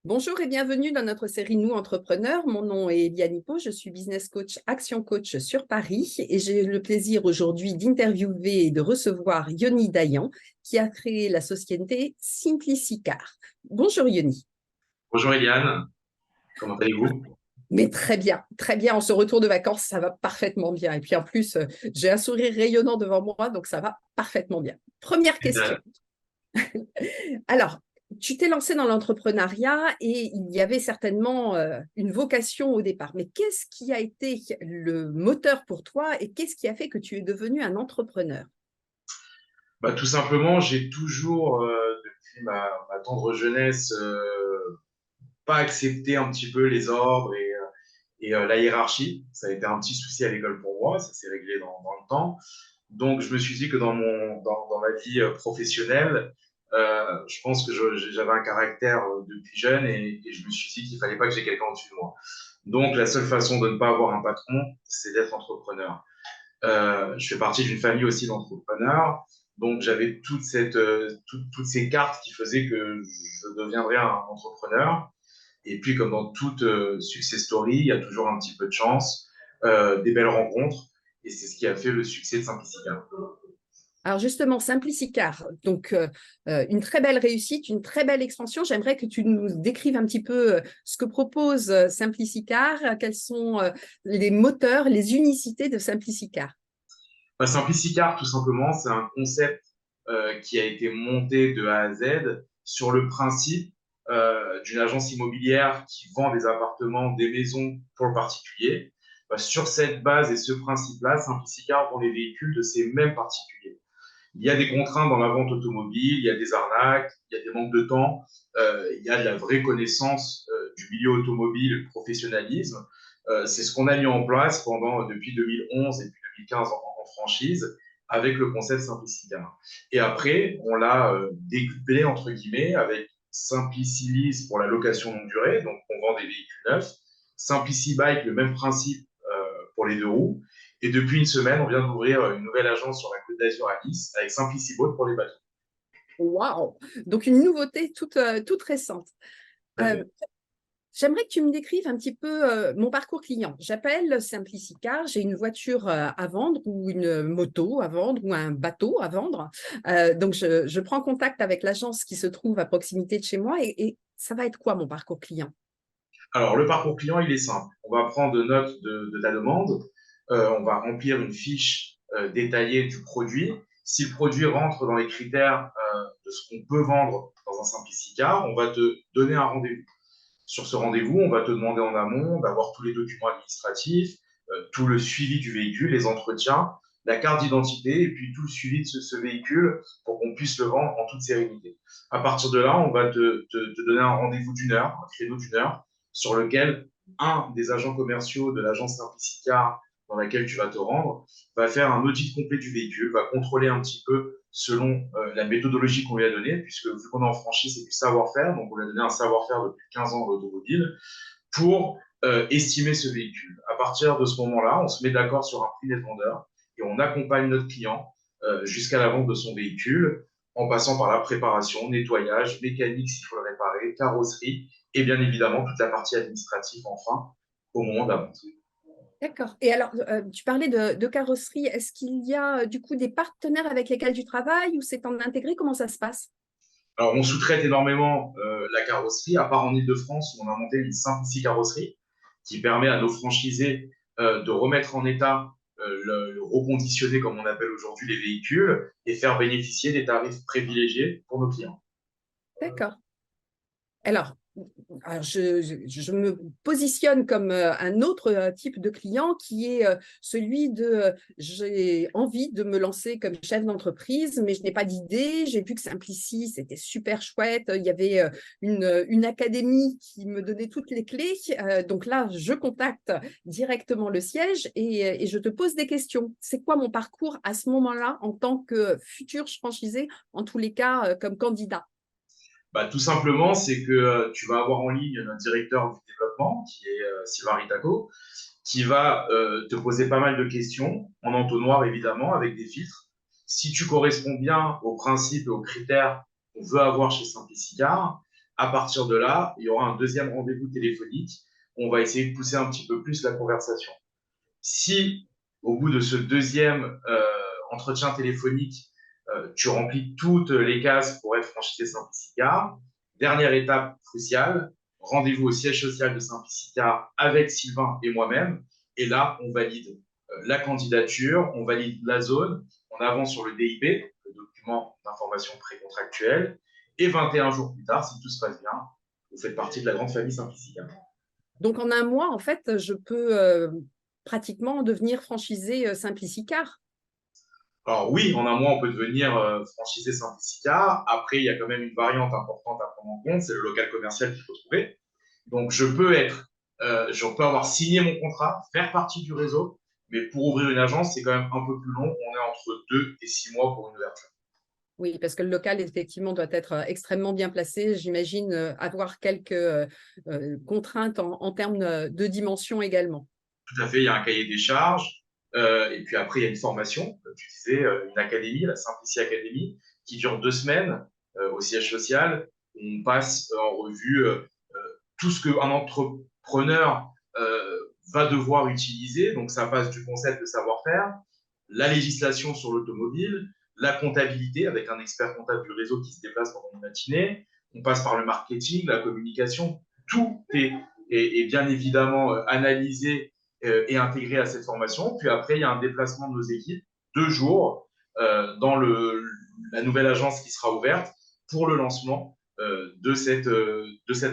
Bonjour et bienvenue dans notre série Nous Entrepreneurs. Mon nom est Eliane Hippo, je suis business coach, action coach sur Paris et j'ai le plaisir aujourd'hui d'interviewer et de recevoir Yoni Dayan qui a créé la société Simplicicar. Bonjour Yoni. Bonjour Eliane, comment allez-vous? Mais très bien, en ce retour de vacances, ça va parfaitement bien. Et puis en plus, j'ai un sourire rayonnant devant moi, donc ça va parfaitement bien. Première question. Super. Alors, tu t'es lancé dans l'entrepreneuriat et il y avait certainement une vocation au départ. Mais qu'est-ce qui a été le moteur pour toi et qu'est-ce qui a fait que tu es devenu un entrepreneur? Tout simplement, j'ai toujours, depuis ma tendre jeunesse, pas accepté un petit peu les ordres et la hiérarchie. Ça a été un petit souci à l'école pour moi, ça s'est réglé dans le temps. Donc, je me suis dit que dans ma vie professionnelle, je pense que j'avais un caractère depuis jeune et je me suis dit qu'il fallait pas que j'ai quelqu'un au-dessus de moi. Donc, la seule façon de ne pas avoir un patron, c'est d'être entrepreneur. Je fais partie d'une famille aussi d'entrepreneurs. Donc, j'avais toutes ces cartes qui faisaient que je deviendrais un entrepreneur. Et puis, comme dans toute success story, il y a toujours un petit peu de chance, des belles rencontres. Et c'est ce qui a fait le succès de Simplifica. Alors justement, Simplicicar, donc une très belle réussite, une très belle expansion. J'aimerais que tu nous décrives un petit peu ce que propose Simplicicar, quels sont les moteurs, les unicités de Simplicicar. Simplificar, tout simplement, c'est un concept qui a été monté de A à Z sur le principe d'une agence immobilière qui vend des appartements, des maisons pour le particulier. Sur cette base et ce principe-là, Simplificar vend les véhicules de ces mêmes particuliers. Il y a des contraintes dans la vente automobile, il y a des arnaques, il y a des manques de temps, il y a de la vraie connaissance du milieu automobile, le professionnalisme. C'est ce qu'on a mis en place depuis 2011 et puis 2015 en franchise avec le concept Simplicia. Et après, on l'a décuplé entre guillemets avec Simplicilise pour la location longue durée, donc on vend des véhicules neufs, Simplici Bike, le même principe pour les deux roues. Et depuis une semaine, on vient d'ouvrir une nouvelle agence sur la Côte d'Azur à Nice avec Simpliciboat pour les bateaux. Waouh! Donc une nouveauté toute récente. Tout à Euh, fait. J'aimerais que tu me décrives un petit peu mon parcours client. J'appelle Simplicicar, j'ai une voiture à vendre ou une moto à vendre ou un bateau à vendre. Donc, je prends contact avec l'agence qui se trouve à proximité de chez moi et ça va être quoi mon parcours client? Alors, le parcours client, il est simple. On va prendre note de ta demande. On va remplir une fiche détaillée du produit. Si le produit rentre dans les critères de ce qu'on peut vendre dans un Simplicicar, on va te donner un rendez-vous. Sur ce rendez-vous, on va te demander en amont d'avoir tous les documents administratifs, tout le suivi du véhicule, les entretiens, la carte d'identité et puis tout le suivi de ce véhicule pour qu'on puisse le vendre en toute sérénité. À partir de là, on va te donner un rendez-vous d'une heure, un créneau d'une heure, sur lequel un des agents commerciaux de l'agence Simplicia dans laquelle tu vas te rendre va faire un audit complet du véhicule, va contrôler un petit peu selon la méthodologie qu'on lui a donnée, puisque vu qu'on est en franchise, c'est du savoir-faire, donc on lui a donné un savoir-faire depuis 15 ans dans l'automobile, pour estimer ce véhicule. À partir de ce moment-là, on se met d'accord sur un prix des vendeurs et on accompagne notre client jusqu'à la vente de son véhicule en passant par la préparation, nettoyage, mécanique s'il faut le réparer, carrosserie et bien évidemment toute la partie administrative enfin au moment de la vente. D'accord. Et alors, tu parlais de carrosserie. Est-ce qu'il y a du coup des partenaires avec lesquels tu travailles ou c'est en intégré? Comment ça se passe? Alors, on sous-traite énormément la carrosserie, à part en Ile-de-France où on a monté une Simplici carrosserie qui permet à nos franchisés de remettre en état, le reconditionner, comme on appelle aujourd'hui, les véhicules et faire bénéficier des tarifs privilégiés pour nos clients. D'accord. Alors, je me positionne comme un autre type de client qui est celui de j'ai envie de me lancer comme chef d'entreprise, mais je n'ai pas d'idée. J'ai vu que Simplici, c'était super chouette. Il y avait une académie qui me donnait toutes les clés. Donc là, je contacte directement le siège et je te pose des questions. C'est quoi mon parcours à ce moment-là en tant que futur franchisé, en tous les cas comme candidat? Tout simplement, c'est que tu vas avoir en ligne notre directeur du développement, qui est Sylvain Ritaco, qui va te poser pas mal de questions, en entonnoir évidemment, avec des filtres. Si tu corresponds bien aux principes et aux critères qu'on veut avoir chez Simplicicar, À partir de là, il y aura un deuxième rendez-vous téléphonique. On va essayer de pousser un petit peu plus la conversation. Si, au bout de ce deuxième entretien téléphonique, tu remplis toutes les cases pour être franchisé Simplicicar, dernière étape cruciale, rendez-vous au siège social de Simplicicar avec Sylvain et moi-même. Et là, on valide la candidature, on valide la zone, on avance sur le DIP, le document d'information précontractuelle, et 21 jours plus tard, si tout se passe bien, vous faites partie de la grande famille Simplicicar. Donc, en un mois, en fait, je peux pratiquement devenir franchisé Simplicicar. Alors oui, en un mois, on peut devenir franchisé Simplicicar. Après, il y a quand même une variante importante à prendre en compte, c'est le local commercial qu'il faut trouver. Donc, je peux avoir signé mon contrat, faire partie du réseau, mais pour ouvrir une agence, c'est quand même un peu plus long. On est entre 2 et 6 mois pour une ouverture. Oui, parce que le local, effectivement, doit être extrêmement bien placé. J'imagine avoir quelques contraintes en termes de dimension également. Tout à fait, il y a un cahier des charges. Et puis après, il y a une formation, comme tu disais, une académie, la Simplici Academy, qui dure 2 semaines au siège social. On passe en revue tout ce qu'un entrepreneur va devoir utiliser. Donc, ça passe du concept de savoir-faire, la législation sur l'automobile, la comptabilité avec un expert comptable du réseau qui se déplace pendant une matinée. On passe par le marketing, la communication. Tout est bien évidemment analysé et intégré à cette formation. Puis après, il y a un déplacement de nos équipes, 2 jours, dans la nouvelle agence qui sera ouverte pour le lancement de cette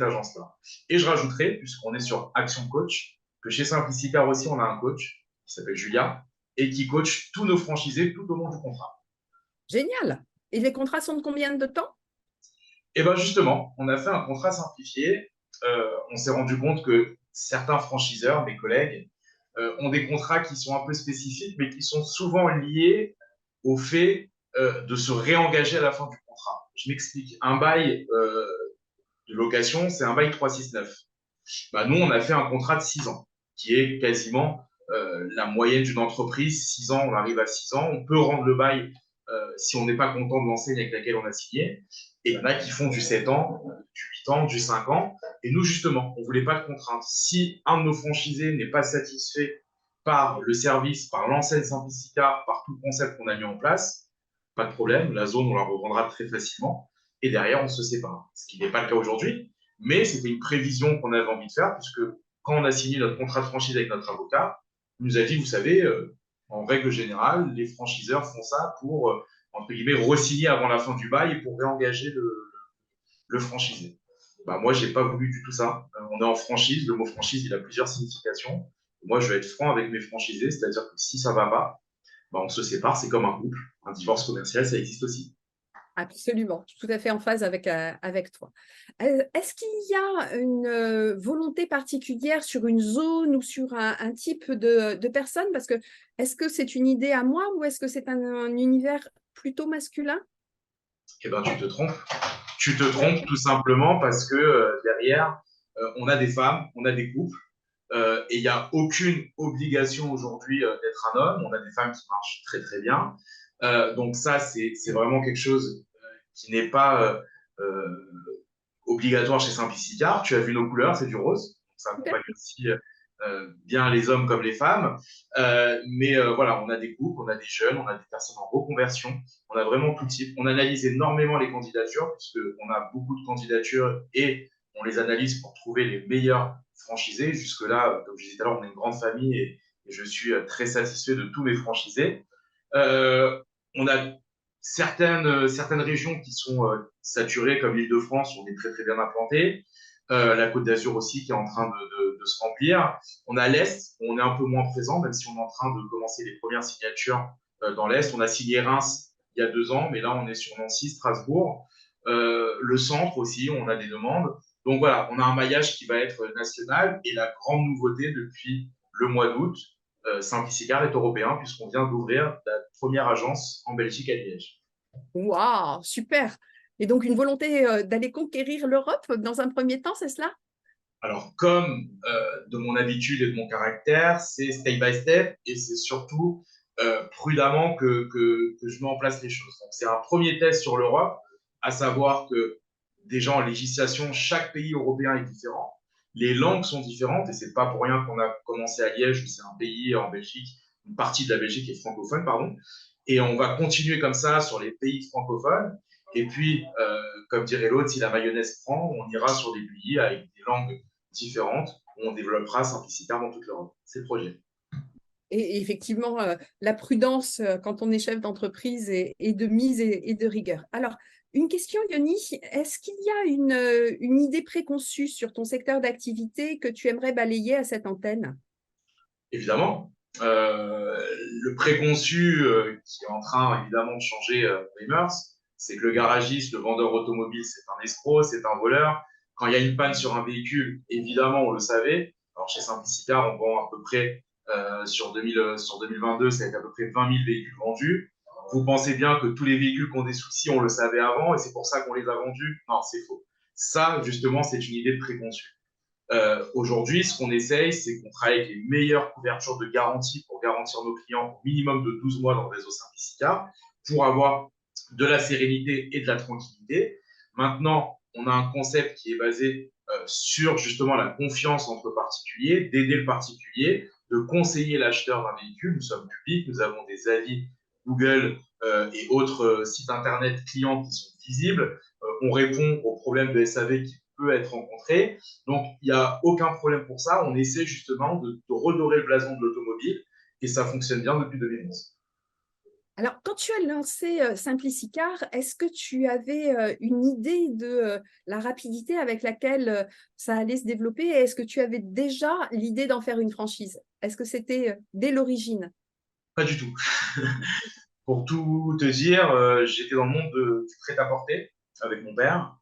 agence-là. Et je rajouterai, puisqu'on est sur Action Coach, que chez Simplicicar aussi, on a un coach qui s'appelle Julia et qui coach tous nos franchisés tout au long du contrat. Génial. Et les contrats sont de combien de temps? Et bien justement, on a fait un contrat simplifié. On s'est rendu compte que certains franchiseurs, mes collègues, ont des contrats qui sont un peu spécifiques, mais qui sont souvent liés au fait de se réengager à la fin du contrat. Je m'explique. Un bail de location, c'est un bail 369. Bah, nous, on a fait un contrat de 6 ans, qui est quasiment la moyenne d'une entreprise. 6 ans, on arrive à 6 ans. On peut rendre le bail si on n'est pas content de l'enseigne avec laquelle on a signé. Et il y en a qui font du 7 ans, du 8 ans, du 5 ans. Et nous, justement, on ne voulait pas de contraintes. Si un de nos franchisés n'est pas satisfait par le service, par l'enseigne Simplicicar, par tout le concept qu'on a mis en place, pas de problème, la zone, on la revendra très facilement. Et derrière, on se sépare. Ce qui n'est pas le cas aujourd'hui, mais c'était une prévision qu'on avait envie de faire, puisque quand on a signé notre contrat de franchise avec notre avocat, il nous a dit, vous savez, en règle générale, les franchiseurs font ça pour, entre guillemets, re-signer avant la fin du bail et pour réengager le franchisé. Bah, moi, j'ai pas voulu du tout ça. On est en franchise, le mot franchise, il a plusieurs significations. Moi, je vais être franc avec mes franchisés, c'est-à-dire que si ça va pas, bah, on se sépare, c'est comme un couple. Un divorce commercial, ça existe aussi. Absolument, je suis tout à fait en phase avec toi. Est-ce qu'il y a une volonté particulière sur une zone ou sur un type de personne? Parce que est-ce que c'est une idée à moi ou est-ce que c'est un univers plutôt masculin? Eh ben, tu te trompes. Tu te trompes tout simplement parce que derrière, on a des femmes, on a des couples, et il n'y a aucune obligation aujourd'hui d'être un homme. On a des femmes qui marchent très très bien. Donc ça, c'est vraiment quelque chose qui n'est pas obligatoire chez Simplicicar. Tu as vu nos couleurs, c'est du rose. Ça accompagne aussi bien les hommes comme les femmes. Mais voilà, on a des couples, on a des jeunes, on a des personnes en reconversion. On a vraiment tout type. On analyse énormément les candidatures, puisqu'on a beaucoup de candidatures et on les analyse pour trouver les meilleurs franchisés. Jusque-là, comme je disais tout à l'heure, on est une grande famille et je suis très satisfait de tous mes franchisés. On a certaines régions qui sont saturées, comme l'Île-de-France, on est très très bien implanté. La Côte d'Azur aussi qui est en train de se remplir. On a l'Est, où on est un peu moins présent, même si on est en train de commencer les premières signatures dans l'Est. On a signé Reims il y a 2 ans, mais là on est sur Nancy, Strasbourg. Le centre aussi, on a des demandes. Donc voilà, on a un maillage qui va être national et la grande nouveauté depuis le mois d'août, Simplicicar est européen puisqu'on vient d'ouvrir la première agence en Belgique à Liège. Waouh, super! Et donc une volonté d'aller conquérir l'Europe dans un premier temps, c'est cela? Alors, comme de mon habitude et de mon caractère, c'est step by step et c'est surtout prudemment que je mets en place les choses. Donc, c'est un premier test sur l'Europe, à savoir que déjà en législation, chaque pays européen est différent. Les langues sont différentes et c'est pas pour rien qu'on a commencé à Liège, c'est un pays en Belgique, une partie de la Belgique est francophone, pardon. Et on va continuer comme ça sur les pays francophones. Et puis, comme dirait l'autre, si la mayonnaise prend, on ira sur des pays avec des langues différentes où on développera Simpliciter dans toute l'Europe. C'est le projet. Et effectivement, la prudence quand on est chef d'entreprise est de mise et de rigueur. Alors, une question, Yoni, est-ce qu'il y a une idée préconçue sur ton secteur d'activité que tu aimerais balayer à cette antenne? Évidemment, le préconçu qui est en train évidemment de changer les mœurs, c'est que le garagiste, le vendeur automobile, c'est un escroc, c'est un voleur. Quand il y a une panne sur un véhicule, évidemment, on le savait. Alors chez Simplicicar, on vend à peu près sur 2022, c'est à peu près 20 000 véhicules vendus. Vous pensez bien que tous les véhicules qui ont des soucis, on le savait avant et c'est pour ça qu'on les a vendus? Non, c'est faux. Ça, justement, c'est une idée de préconçu. Aujourd'hui, ce qu'on essaye, c'est qu'on travaille avec les meilleures couvertures de garantie pour garantir nos clients au minimum de 12 mois dans le réseau Simplicia pour avoir de la sérénité et de la tranquillité. Maintenant, on a un concept qui est basé sur justement la confiance entre particuliers, d'aider le particulier, de conseiller l'acheteur d'un véhicule. Nous sommes publics, nous avons des avis Google et autres sites internet clients qui sont visibles. On répond aux problèmes de SAV qui peut être rencontré. Donc, il n'y a aucun problème pour ça. On essaie justement de redorer le blason de l'automobile et ça fonctionne bien depuis 2011. Alors, quand tu as lancé Simplicicar, est-ce que tu avais une idée de la rapidité avec laquelle ça allait se développer et est-ce que tu avais déjà l'idée d'en faire une franchise? Est-ce que c'était dès l'origine? Pas du tout. Pour tout te dire, j'étais dans le monde du prêt-à-porter avec mon père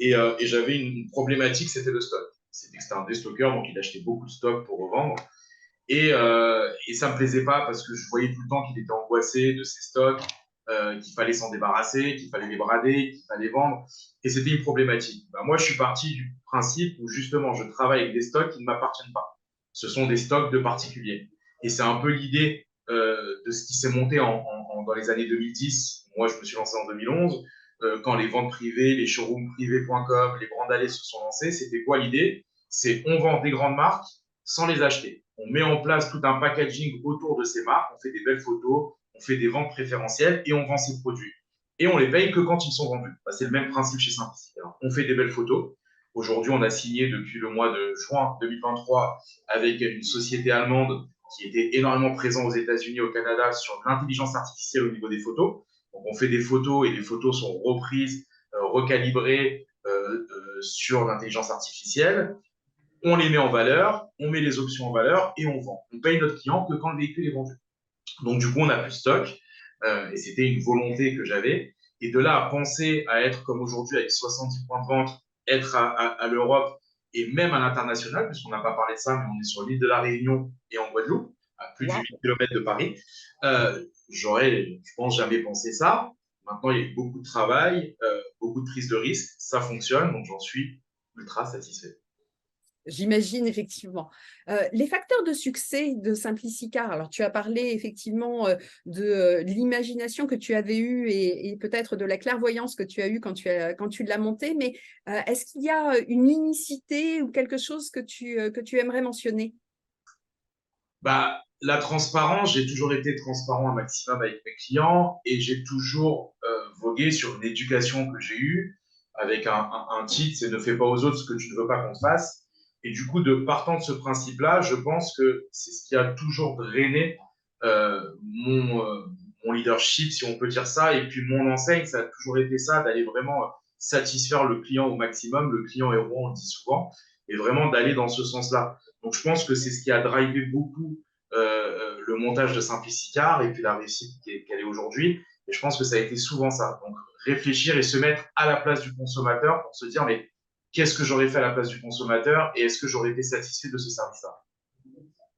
et j'avais une problématique, c'était le stock. C'était un déstockeur, donc il achetait beaucoup de stock pour revendre. Et ça me plaisait pas parce que je voyais tout le temps qu'il était angoissé de ses stocks, qu'il fallait s'en débarrasser, qu'il fallait les brader, qu'il fallait vendre. Et c'était une problématique. Ben, moi, je suis parti du principe où justement, je travaille avec des stocks qui ne m'appartiennent pas. Ce sont des stocks de particuliers. Et c'est un peu l'idée de ce qui s'est monté dans les années 2010. Moi, je me suis lancé en 2011. Quand les ventes privées, les showrooms privés.com, les grandes allées se sont lancées, c'était quoi l'idée? C'est on vend des grandes marques sans les acheter. On met en place tout un packaging autour de ces marques, on fait des belles photos, on fait des ventes préférentielles et on vend ces produits. Et on les paye que quand ils sont vendus. Bah, c'est le même principe chez Simplicity. On fait des belles photos. Aujourd'hui, on a signé depuis le mois de juin 2023 avec une société allemande qui était énormément présente aux États-Unis et au Canada sur l'intelligence artificielle au niveau des photos. Donc, on fait des photos et les photos sont reprises, recalibrées sur l'intelligence artificielle. On les met en valeur, on met les options en valeur et on vend. On paye notre client que quand le véhicule est vendu. Donc, du coup, on n'a plus de stock et c'était une volonté que j'avais. Et de là à penser à être comme aujourd'hui avec 70 points de vente, être à l'Europe et même à l'international, puisqu'on n'a pas parlé de ça, mais on est sur l'île de la Réunion et en Guadeloupe, à plus de Wow. 8 km de Paris. J'aurais, je pense, jamais pensé ça. Maintenant, il y a eu beaucoup de travail, beaucoup de prise de risque. Ça fonctionne, donc j'en suis ultra satisfait. J'imagine effectivement. Les facteurs de succès de Simplicicar, alors tu as parlé effectivement de l'imagination que tu avais eue et peut-être de la clairvoyance que tu as eue quand tu l'as monté, mais est-ce qu'il y a une unicité ou quelque chose que tu aimerais mentionner? Bah, la transparence, j'ai toujours été transparent un maximum avec mes clients et j'ai toujours vogué sur une éducation que j'ai eue avec un titre, c'est ne fais pas aux autres ce que tu ne veux pas qu'on te fasse. Et du coup, de partant de ce principe-là, je pense que c'est ce qui a toujours drainé mon leadership, si on peut dire ça. Et puis mon enseigne, ça a toujours été ça, d'aller vraiment satisfaire le client au maximum. Le client est roi, on le dit souvent, et vraiment d'aller dans ce sens-là. Donc je pense que c'est ce qui a drivé beaucoup le montage de Simplicicar et puis la réussite qu'elle est aujourd'hui. Et je pense que ça a été souvent ça. Donc réfléchir et se mettre à la place du consommateur pour se dire mais qu'est-ce que j'aurais fait à la place du consommateur et est-ce que j'aurais été satisfait de ce service-là?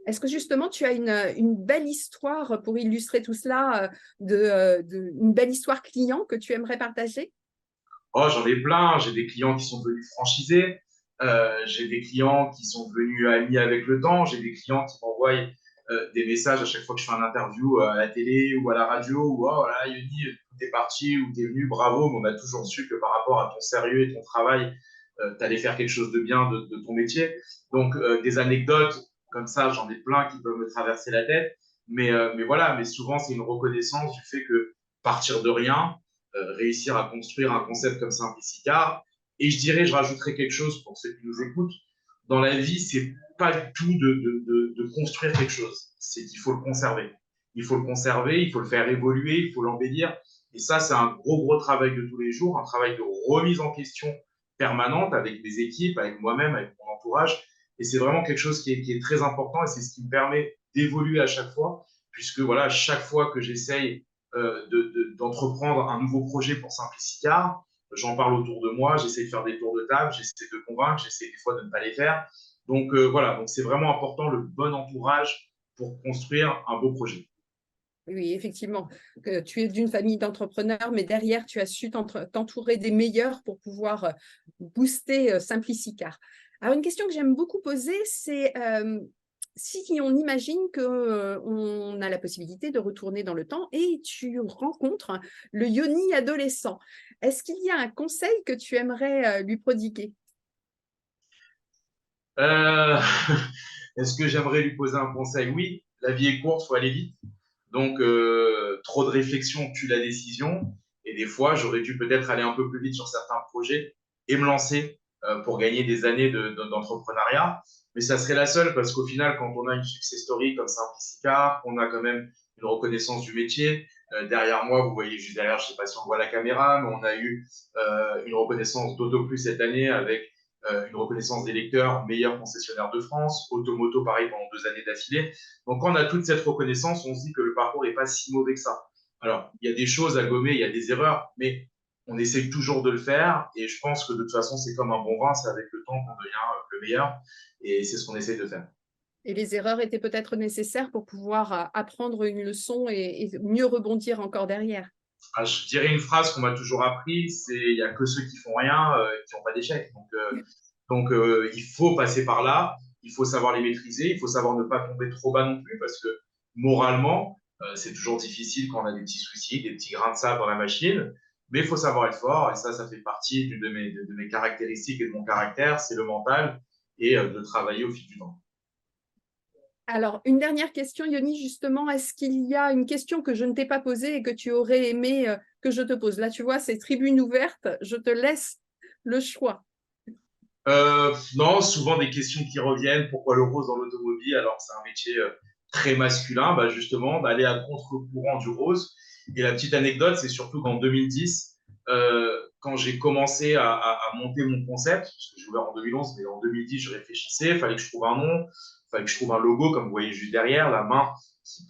Est-ce que justement tu as une belle histoire pour illustrer tout cela, une belle histoire client que tu aimerais partager? Oh, j'en ai plein. J'ai des clients qui sont devenus franchisés. J'ai des clients qui sont devenus amis avec le temps. J'ai des clients qui m'envoient des messages à chaque fois que je fais un interview à la télé ou à la radio, ou oh là, Yoni, t'es parti ou t'es venu, bravo, mais on a toujours su que par rapport à ton sérieux et ton travail, tu allais faire quelque chose de bien de ton métier. Donc, des anecdotes comme ça, j'en ai plein qui peuvent me traverser la tête. Mais voilà, mais souvent, c'est une reconnaissance du fait que partir de rien, réussir à construire un concept comme Simplicicar. Et je dirais, je rajouterais quelque chose pour ceux qui nous écoutent. Dans la vie, c'est pas du tout de construire quelque chose. C'est qu'il faut le conserver. Il faut le conserver, il faut le faire évoluer, il faut l'embellir. Et ça, c'est un gros travail de tous les jours, un travail de remise en question permanente avec des équipes, avec moi-même, avec mon entourage. Et c'est vraiment quelque chose qui est très important et c'est ce qui me permet d'évoluer à chaque fois, puisque voilà, chaque fois que j'essaye d'entreprendre un nouveau projet pour Simplicicar, j'en parle autour de moi, j'essaie de faire des tours de table, j'essaie de convaincre, j'essaie des fois de ne pas les faire. Donc voilà, donc c'est vraiment important le bon entourage pour construire un beau projet. Oui, effectivement, tu es d'une famille d'entrepreneurs, mais derrière, tu as su t'entourer des meilleurs pour pouvoir booster Simplicicar. Alors, une question que j'aime beaucoup poser, c'est si on imagine qu'on a la possibilité de retourner dans le temps et tu rencontres le Yoni adolescent, est-ce qu'il y a un conseil que tu aimerais lui prodiguer? Euh, Est-ce que j'aimerais lui poser un conseil? Oui, la vie est courte, il faut aller vite. Donc, trop de réflexion tue la décision. Et des fois, j'aurais dû peut-être aller un peu plus vite sur certains projets et me lancer pour gagner des années d'entrepreneuriat. Mais ça serait la seule parce qu'au final, quand on a une success story comme Simplicicar, qu'on a quand même une reconnaissance du métier, derrière moi, vous voyez juste derrière, je ne sais pas si on voit la caméra, mais on a eu une reconnaissance d'AutoPlus cette année avec une reconnaissance des lecteurs, meilleur concessionnaire de France, Automoto pareil pendant 2 années d'affilée. Donc quand on a toute cette reconnaissance, on se dit que le parcours n'est pas si mauvais que ça. Alors, il y a des choses à gommer, il y a des erreurs, mais on essaye toujours de le faire. Et je pense que de toute façon, c'est comme un bon vin, c'est avec le temps qu'on devient le meilleur. Et c'est ce qu'on essaye de faire. Et les erreurs étaient peut-être nécessaires pour pouvoir apprendre une leçon et mieux rebondir encore derrière. Ah, je dirais une phrase qu'on m'a toujours appris, c'est il n'y a que ceux qui font rien qui n'ont pas d'échec. Donc, il faut passer par là, il faut savoir les maîtriser, il faut savoir ne pas tomber trop bas non plus, parce que moralement, c'est toujours difficile quand on a des petits soucis, des petits grains de sable dans la machine, mais il faut savoir être fort, et ça fait partie d'une de mes caractéristiques et de mon caractère, c'est le mental, et de travailler au fil du temps. Alors, une dernière question, Yoni, justement, est-ce qu'il y a une question que je ne t'ai pas posée et que tu aurais aimé que je te pose? Là, tu vois, c'est tribune ouverte, je te laisse le choix. Non, souvent des questions qui reviennent. Pourquoi le rose dans l'automobile alors que c'est un métier très masculin? Bah justement, d'aller à contre-courant du rose. Et la petite anecdote, c'est surtout qu'en 2010, quand j'ai commencé à monter mon concept, parce que j'ai ouvert en 2011, mais en 2010, je réfléchissais, il fallait que je trouve un nom, il fallait que je trouve un logo, comme vous voyez juste derrière, la main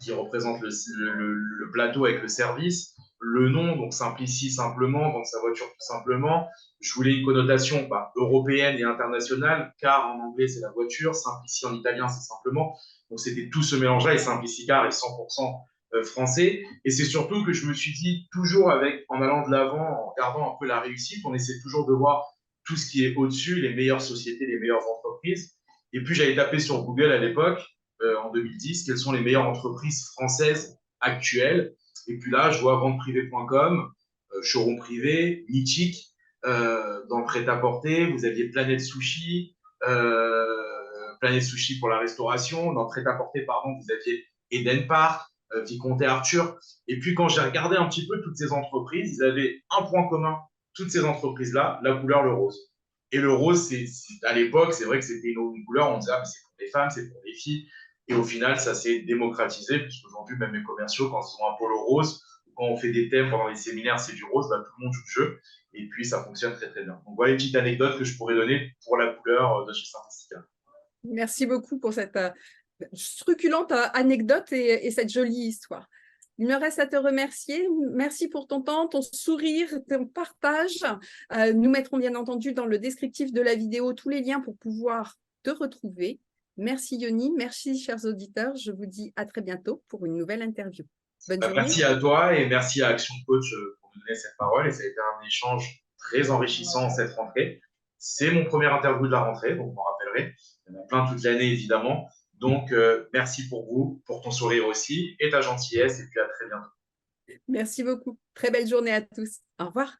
qui représente le plateau avec le service, le nom, donc Simplici simplement, vendre sa voiture tout simplement. Je voulais une connotation européenne et internationale, car en anglais, c'est la voiture, Simplici en italien, c'est simplement. Donc, c'était tout ce mélange-là, et Simplicicar est 100% français. Et c'est surtout que je me suis dit, toujours en allant de l'avant, en regardant un peu la réussite, on essaie toujours de voir tout ce qui est au-dessus, les meilleures sociétés, les meilleures entreprises. Et puis, j'avais tapé sur Google à l'époque, en 2010, quelles sont les meilleures entreprises françaises actuelles. Et puis là, je vois venteprivée.com, showroom privé, Mythique, dans le prêt-à-porter, vous aviez Planète Sushi pour la restauration. Dans le prêt-à-porter, pardon, vous aviez Eden Park, Vicomte et Arthur. Et puis, quand j'ai regardé un petit peu toutes ces entreprises, ils avaient un point commun. Toutes ces entreprises-là, la couleur, le rose. Et le rose, à l'époque, c'est vrai que c'était une couleur, on disait, ah, c'est pour les femmes, c'est pour les filles. Et au final, ça s'est démocratisé, puisqu'aujourd'hui, même les commerciaux, quand ils ont un polo rose, quand on fait des thèmes pendant les séminaires, c'est du rose, bah, tout le monde joue le jeu. Et puis, ça fonctionne très bien. Donc, voilà une petite anecdote que je pourrais donner pour la couleur de chez Simplicicar. Merci beaucoup pour cette truculente anecdote et cette jolie histoire. Il me reste à te remercier. Merci pour ton temps, ton sourire, ton partage. Nous mettrons bien entendu dans le descriptif de la vidéo tous les liens pour pouvoir te retrouver. Merci Yoni, merci chers auditeurs. Je vous dis à très bientôt pour une nouvelle interview. Bonne journée. Merci à toi et merci à Action Coach pour nous donner cette parole. Et ça a été un échange très enrichissant en cette rentrée. C'est mon premier interview de la rentrée, donc vous m'en rappellerez. Il y en a plein toute l'année, évidemment. Donc, merci pour vous, pour ton sourire aussi et ta gentillesse. Et puis à très bientôt. Merci beaucoup. Très belle journée à tous. Au revoir.